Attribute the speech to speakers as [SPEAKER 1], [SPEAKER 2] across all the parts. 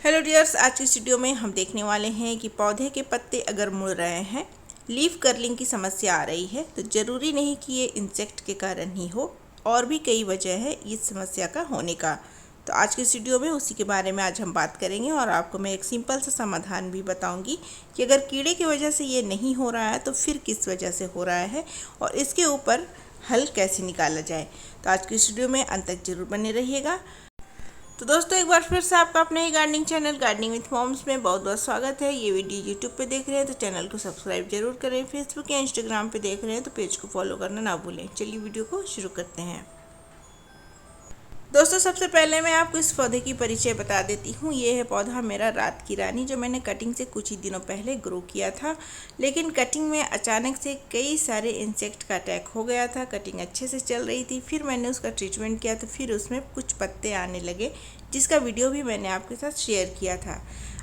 [SPEAKER 1] Hello dears, आज की इस वीडियो में हम देखने वाले हैं कि पौधे के पत्ते अगर मुड़ रहे हैं, लीफ कर्लिंग की समस्या आ रही है, तो ज़रूरी नहीं कि ये इंसेक्ट के कारण ही हो, और भी कई वजह है इस समस्या का होने का। तो आज की इस वीडियो में उसी के बारे में आज हम बात करेंगे और आपको मैं एक सिंपल सा समाधान भी बताऊंगी कि अगर कीड़े की वजह से ये नहीं हो रहा है तो फिर किस वजह से हो रहा है और इसके ऊपर हल कैसे निकाला जाए। तो आज की इस वीडियो में अंत तक जरूर बने रहिएगा। तो दोस्तों, एक बार फिर से आपका अपने ही gardening channel gardening with moms में बहुत बहुत स्वागत है। ये वीडियो यूट्यूब पे देख रहे हैं तो चैनल को सब्सक्राइब जरूर करें, फेसबुक या इंस्टाग्राम पे देख रहे हैं तो पेज को फॉलो करना ना भूलें। चलिए वीडियो को शुरू करते हैं। दोस्तों, सबसे पहले मैं आपको इस पौधे की परिचय बता देती हूँ। ये है पौधा मेरा रात की रानी, जो मैंने कटिंग से कुछ ही दिनों पहले ग्रो किया था, लेकिन कटिंग में अचानक से कई सारे इंसेक्ट का अटैक हो गया था। कटिंग अच्छे से चल रही थी, फिर मैंने उसका ट्रीटमेंट किया तो फिर उसमें कुछ पत्ते आने लगे, जिसका वीडियो भी मैंने आपके साथ शेयर किया था।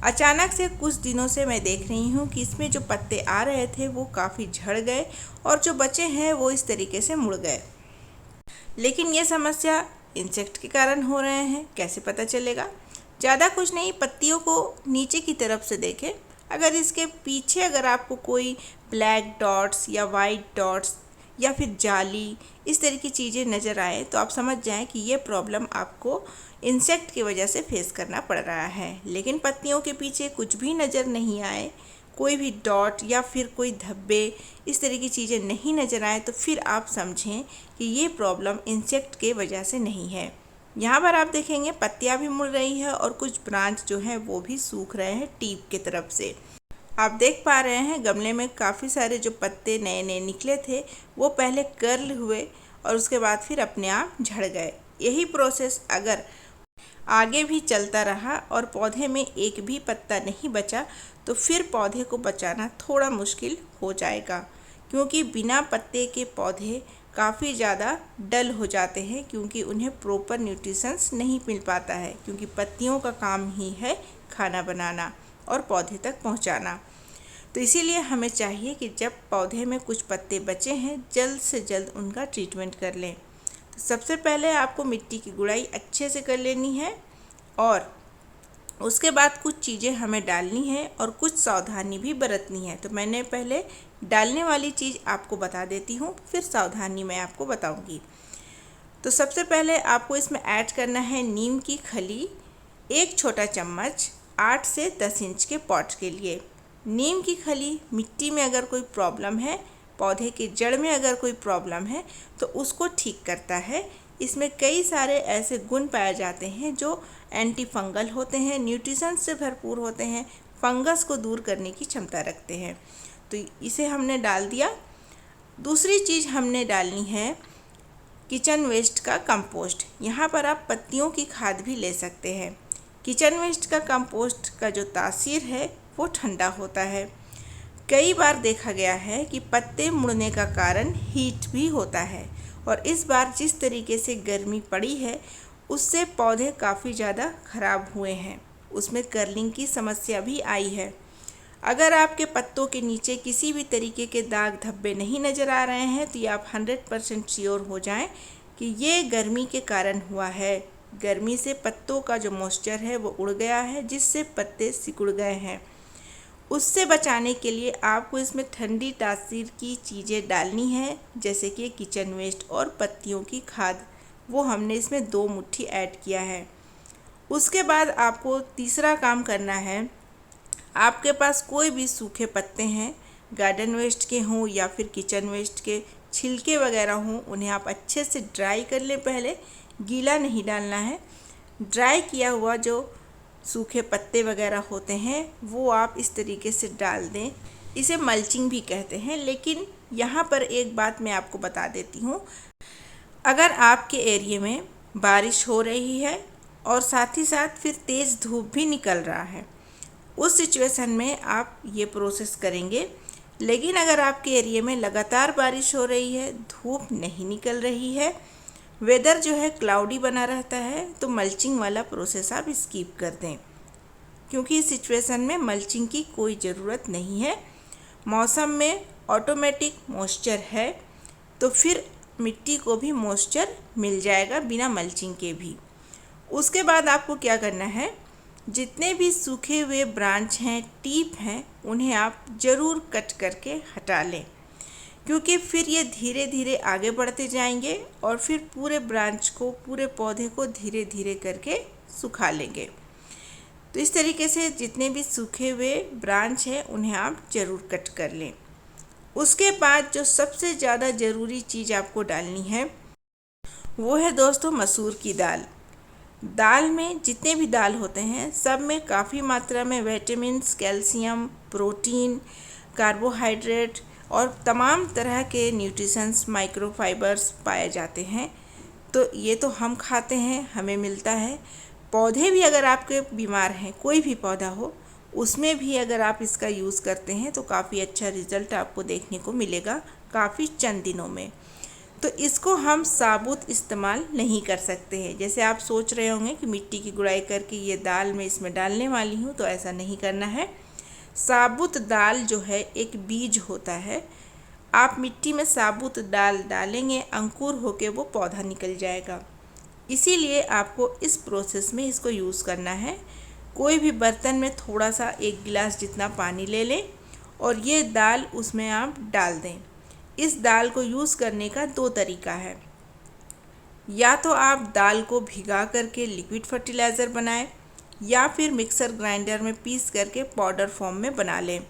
[SPEAKER 1] अचानक से कुछ दिनों से मैं देख रही हूँ कि इसमें जो पत्ते आ रहे थे वो काफ़ी झड़ गए और जो बचे हैं वो इस तरीके से मुड़ गए। लेकिन ये समस्या इंसेक्ट के कारण हो रहे हैं, कैसे पता चलेगा? ज़्यादा कुछ नहीं, पत्तियों को नीचे की तरफ से देखें। अगर इसके पीछे अगर आपको कोई ब्लैक डॉट्स या वाइट डॉट्स या फिर जाली इस तरह की चीज़ें नज़र आए तो आप समझ जाएं कि ये प्रॉब्लम आपको इंसेक्ट की वजह से फेस करना पड़ रहा है। लेकिन पत्तियों के पीछे कुछ भी नज़र नहीं आए, कोई भी डॉट या फिर कोई धब्बे इस तरह की चीज़ें नहीं नज़र आए, तो फिर आप समझें कि ये प्रॉब्लम इंसेक्ट के वजह से नहीं है। यहाँ पर आप देखेंगे पत्तियाँ भी मुड़ रही है और कुछ ब्रांच जो हैं वो भी सूख रहे हैं टीप के तरफ से। आप देख पा रहे हैं गमले में काफ़ी सारे जो पत्ते नए नए निकले थे वो पहले कर्ल हुए और उसके बाद फिर अपने आप झड़ गए। यही प्रोसेस अगर आगे भी चलता रहा और पौधे में एक भी पत्ता नहीं बचा तो फिर पौधे को बचाना थोड़ा मुश्किल हो जाएगा, क्योंकि बिना पत्ते के पौधे काफ़ी ज़्यादा डल हो जाते हैं, क्योंकि उन्हें प्रॉपर न्यूट्रिशंस नहीं मिल पाता है, क्योंकि पत्तियों का काम ही है खाना बनाना और पौधे तक पहुंचाना। तो इसीलिए हमें चाहिए कि जब पौधे में कुछ पत्ते बचे हैं जल्द से जल्द उनका ट्रीटमेंट कर लें। तो सबसे पहले आपको मिट्टी की गुड़ाई अच्छे से कर लेनी है और उसके बाद कुछ चीज़ें हमें डालनी है और कुछ सावधानी भी बरतनी है। तो मैंने पहले डालने वाली चीज़ आपको बता देती हूँ, फिर सावधानी मैं आपको बताऊँगी। तो सबसे पहले आपको इसमें ऐड करना है नीम की खली, एक छोटा चम्मच 8 से 10 इंच के पॉट के लिए। नीम की खली मिट्टी में अगर कोई प्रॉब्लम है, पौधे के जड़ में अगर कोई प्रॉब्लम है तो उसको ठीक करता है। इसमें कई सारे ऐसे गुण पाए जाते हैं जो एंटी फंगल होते हैं, न्यूट्रिशन से भरपूर होते हैं, फंगस को दूर करने की क्षमता रखते हैं। तो इसे हमने डाल दिया। दूसरी चीज़ हमने डालनी है किचन वेस्ट का कंपोस्ट। यहाँ पर आप पत्तियों की खाद भी ले सकते हैं। किचन वेस्ट का कंपोस्ट का जो तासीर है वो ठंडा होता है। कई बार देखा गया है कि पत्ते मुड़ने का कारण हीट भी होता है, और इस बार जिस तरीके से गर्मी पड़ी है उससे पौधे काफ़ी ज़्यादा ख़राब हुए हैं, उसमें कर्लिंग की समस्या भी आई है। अगर आपके पत्तों के नीचे किसी भी तरीके के दाग धब्बे नहीं नज़र आ रहे हैं तो ये आप 100% श्योर हो जाएं कि ये गर्मी के कारण हुआ है। गर्मी से पत्तों का जो मॉइस्चर है वो उड़ गया है, जिससे पत्ते सिकुड़ गए हैं। उससे बचाने के लिए आपको इसमें ठंडी तासीर की चीज़ें डालनी है, जैसे कि किचन वेस्ट और पत्तियों की खाद, वो हमने इसमें 2 मुट्ठी ऐड किया है। उसके बाद आपको तीसरा काम करना है। आपके पास कोई भी सूखे पत्ते हैं, गार्डन वेस्ट के हों या फिर किचन वेस्ट के छिलके वगैरह हों, उन्हें आप अच्छे से ड्राई कर लें। पहले गीला नहीं डालना है, ड्राई किया हुआ जो सूखे पत्ते वगैरह होते हैं वो आप इस तरीके से डाल दें। इसे मल्चिंग भी कहते हैं। लेकिन यहाँ पर एक बात मैं आपको बता देती हूँ, अगर आपके एरिया में बारिश हो रही है और साथ ही साथ फिर तेज़ धूप भी निकल रहा है, उस सिचुएशन में आप ये प्रोसेस करेंगे। लेकिन अगर आपके एरिया में लगातार बारिश हो रही है, धूप नहीं निकल रही है, वेदर जो है क्लाउडी बना रहता है, तो मल्चिंग वाला प्रोसेस आप स्किप कर दें, क्योंकि इस सिचुएशन में मल्चिंग की कोई ज़रूरत नहीं है। मौसम में ऑटोमेटिक मॉइस्चर है, तो फिर मिट्टी को भी मॉइस्चर मिल जाएगा बिना मल्चिंग के भी। उसके बाद आपको क्या करना है, जितने भी सूखे हुए ब्रांच हैं, टीप हैं, उन्हें आप ज़रूर कट करके हटा लें, क्योंकि फिर ये धीरे धीरे आगे बढ़ते जाएंगे और फिर पूरे ब्रांच को, पूरे पौधे को धीरे धीरे करके सुखा लेंगे। तो इस तरीके से जितने भी सूखे हुए ब्रांच हैं उन्हें आप ज़रूर कट कर लें। उसके बाद जो सबसे ज़्यादा ज़रूरी चीज़ आपको डालनी है वो है दोस्तों मसूर की दाल। दाल में जितने भी दाल होते हैं सब में काफ़ी मात्रा में विटामिन्स, कैल्शियम, प्रोटीन, कार्बोहाइड्रेट और तमाम तरह के न्यूट्रिशंस, माइक्रोफाइबर्स पाए जाते हैं। तो ये तो हम खाते हैं, हमें मिलता है। पौधे भी अगर आपके बीमार हैं, कोई भी पौधा हो, उसमें भी अगर आप इसका यूज़ करते हैं तो काफ़ी अच्छा रिज़ल्ट आपको देखने को मिलेगा काफ़ी चंद दिनों में। तो इसको हम साबुत इस्तेमाल नहीं कर सकते हैं। जैसे आप सोच रहे होंगे कि मिट्टी की गुड़ाई करके ये दाल मैं इसमें डालने वाली हूँ, तो ऐसा नहीं करना है। साबुत दाल जो है एक बीज होता है, आप मिट्टी में साबुत दाल डालेंगे, अंकुर होके वो पौधा निकल जाएगा। इसीलिए आपको इस प्रोसेस में इसको यूज़ करना है। कोई भी बर्तन में थोड़ा सा 1 गिलास जितना पानी ले लें और ये दाल उसमें आप डाल दें। इस दाल को यूज़ करने का 2 तरीका है। या तो आप दाल को भिगा करके लिक्विड फर्टिलाइज़र बनाएं, या फिर मिक्सर ग्राइंडर में पीस करके पाउडर फॉर्म में बना लें।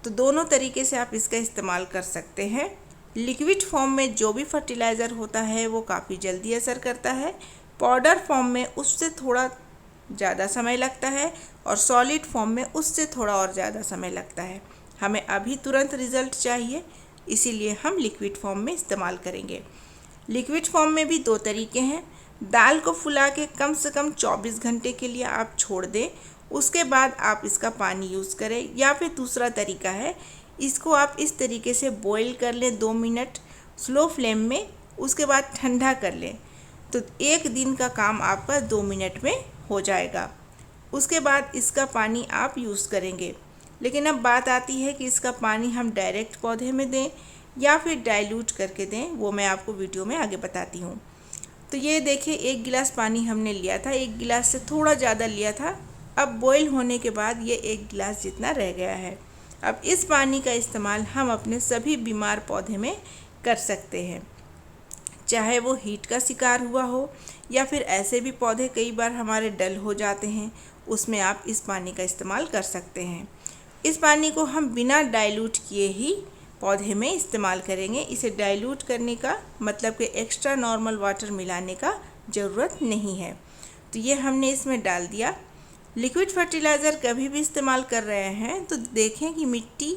[SPEAKER 1] तो दोनों तरीके से आप इसका इस्तेमाल कर सकते हैं। लिक्विड फॉर्म में जो भी फर्टिलाइज़र होता है वो काफ़ी जल्दी असर करता है, पाउडर फॉर्म में उससे थोड़ा ज़्यादा समय लगता है, और सॉलिड फॉर्म में उससे थोड़ा और ज़्यादा समय लगता है। हमें अभी तुरंत रिज़ल्ट चाहिए, इसीलिए हम लिक्विड फॉर्म में इस्तेमाल करेंगे। लिक्विड फॉर्म में भी 2 तरीके हैं। दाल को फुला के कम से कम 24 घंटे के लिए आप छोड़ दें, उसके बाद आप इसका पानी यूज़ करें। या फिर दूसरा तरीका है, इसको आप इस तरीके से बॉईल कर लें 2 मिनट स्लो फ्लेम में, उसके बाद ठंडा कर लें। तो 1 दिन का काम आपका 2 मिनट में हो जाएगा। उसके बाद इसका पानी आप यूज़ करेंगे। लेकिन अब बात आती है कि इसका पानी हम डायरेक्ट पौधे में दें या फिर डाइल्यूट करके दें, वो मैं आपको वीडियो में आगे बताती हूँ। तो ये देखिए 1 गिलास पानी हमने लिया था, 1 गिलास से थोड़ा ज़्यादा लिया था। अब बॉईल होने के बाद ये 1 गिलास जितना रह गया है। अब इस पानी का इस्तेमाल हम अपने सभी बीमार पौधे में कर सकते हैं, चाहे वो हीट का शिकार हुआ हो या फिर ऐसे भी पौधे कई बार हमारे डल हो जाते हैं, उसमें आप इस पानी का इस्तेमाल कर सकते हैं। इस पानी को हम बिना डाइल्यूट किए ही पौधे में इस्तेमाल करेंगे। इसे डाइल्यूट करने का मतलब कि एक्स्ट्रा नॉर्मल वाटर मिलाने का ज़रूरत नहीं है। तो ये हमने इसमें डाल दिया। लिक्विड फर्टिलाइज़र कभी भी इस्तेमाल कर रहे हैं तो देखें कि मिट्टी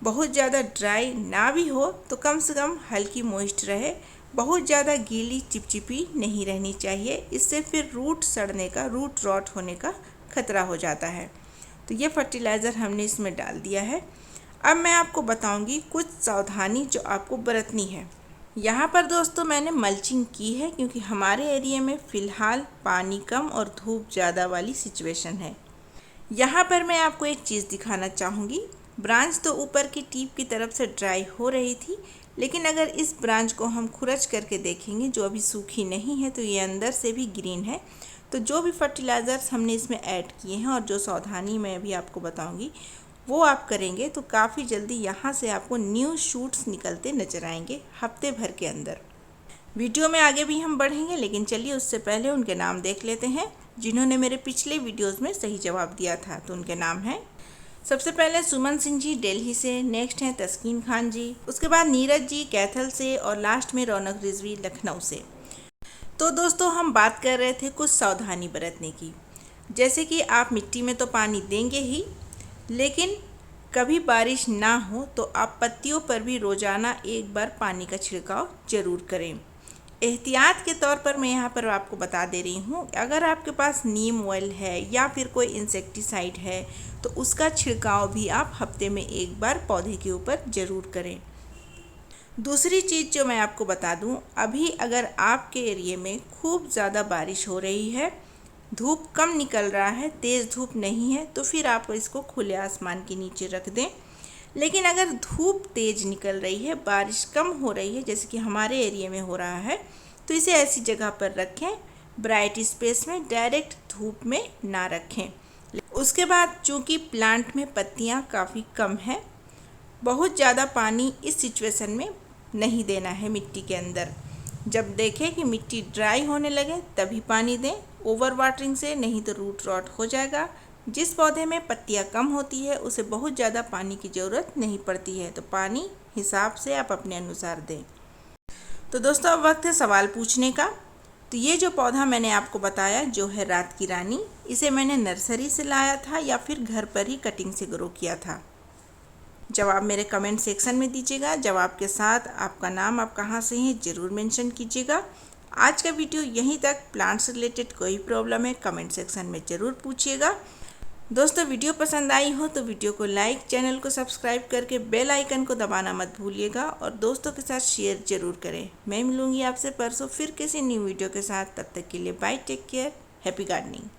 [SPEAKER 1] बहुत ज़्यादा ड्राई ना भी हो, तो कम से कम हल्की मॉइस्ट रहे, बहुत ज़्यादा गीली चिपचिपी नहीं रहनी चाहिए। इससे फिर रूट सड़ने का, रूट रॉट होने का खतरा हो जाता है। तो ये फर्टिलाइज़र हमने इसमें डाल दिया है। अब मैं आपको बताऊंगी कुछ सावधानी जो आपको बरतनी है। यहाँ पर दोस्तों मैंने मल्चिंग की है, क्योंकि हमारे एरिया में फ़िलहाल पानी कम और धूप ज़्यादा वाली सिचुएशन है। यहाँ पर मैं आपको एक चीज़ दिखाना चाहूँगी। ब्रांच तो ऊपर की टीप की तरफ से ड्राई हो रही थी, लेकिन अगर इस ब्रांच को हम खुरच करके देखेंगे, जो अभी सूखी नहीं है, तो ये अंदर से भी ग्रीन है। तो जो भी फर्टिलाइज़र्स हमने इसमें ऐड किए हैं और जो सावधानी मैं अभी आपको बताऊंगी वो आप करेंगे तो काफ़ी जल्दी यहाँ से आपको न्यू शूट्स निकलते नज़र आएंगे हफ्ते भर के अंदर। वीडियो में आगे भी हम बढ़ेंगे, लेकिन चलिए उससे पहले उनके नाम देख लेते हैं जिन्होंने मेरे पिछले वीडियोज़ में सही जवाब दिया था। तो उनके नाम हैं, सबसे पहले सुमन सिंह जी दिल्ली से, नेक्स्ट हैं तस्कीन खान जी, उसके बाद नीरज जी कैथल से, और लास्ट में रौनक रिजवी लखनऊ से। तो दोस्तों हम बात कर रहे थे कुछ सावधानी बरतने की। जैसे कि आप मिट्टी में तो पानी देंगे ही, लेकिन कभी बारिश ना हो तो आप पत्तियों पर भी रोज़ाना 1 बार पानी का छिड़काव ज़रूर करें। एहतियात के तौर पर मैं यहाँ पर आपको बता दे रही हूँ, अगर आपके पास नीम ऑयल है या फिर कोई इंसेक्टिसाइड है तो उसका छिड़काव भी आप हफ्ते में 1 बार पौधे के ऊपर ज़रूर करें। दूसरी चीज़ जो मैं आपको बता दूं, अभी अगर आपके एरिया में खूब ज़्यादा बारिश हो रही है, धूप कम निकल रहा है, तेज़ धूप नहीं है, तो फिर आप इसको खुले आसमान के नीचे रख दें। लेकिन अगर धूप तेज़ निकल रही है, बारिश कम हो रही है, जैसे कि हमारे एरिया में हो रहा है, तो इसे ऐसी जगह पर रखें, ब्राइट स्पेस में, डायरेक्ट धूप में ना रखें। उसके बाद चूँकि प्लांट में पत्तियाँ काफ़ी कम हैं, बहुत ज़्यादा पानी इस सिचुएशन में नहीं देना है मिट्टी के अंदर। जब देखें कि मिट्टी ड्राई होने लगे तभी पानी दें, ओवर वाटरिंग से नहीं तो रूट रॉट हो जाएगा। जिस पौधे में पत्तियाँ कम होती है उसे बहुत ज़्यादा पानी की ज़रूरत नहीं पड़ती है, तो पानी हिसाब से आप अपने अनुसार दें। तो दोस्तों अब वक्त है सवाल पूछने का। तो ये जो पौधा मैंने आपको बताया जो है रात की रानी, इसे मैंने नर्सरी से लाया था या फिर घर पर ही कटिंग से ग्रो किया था? जवाब मेरे कमेंट सेक्शन में दीजिएगा। जवाब के साथ आपका नाम, आप कहाँ से हैं, ज़रूर मेंशन कीजिएगा। आज का वीडियो यहीं तक। प्लांट से रिलेटेड कोई प्रॉब्लम है कमेंट सेक्शन में ज़रूर पूछिएगा। दोस्तों वीडियो पसंद आई हो तो वीडियो को लाइक, चैनल को सब्सक्राइब करके बेल आइकन को दबाना मत भूलिएगा और दोस्तों के साथ शेयर ज़रूर करें। मैं मिलूँगी आपसे परसों फिर किसी न्यू वीडियो के साथ। तब तक के लिए bye, take care, happy gardening.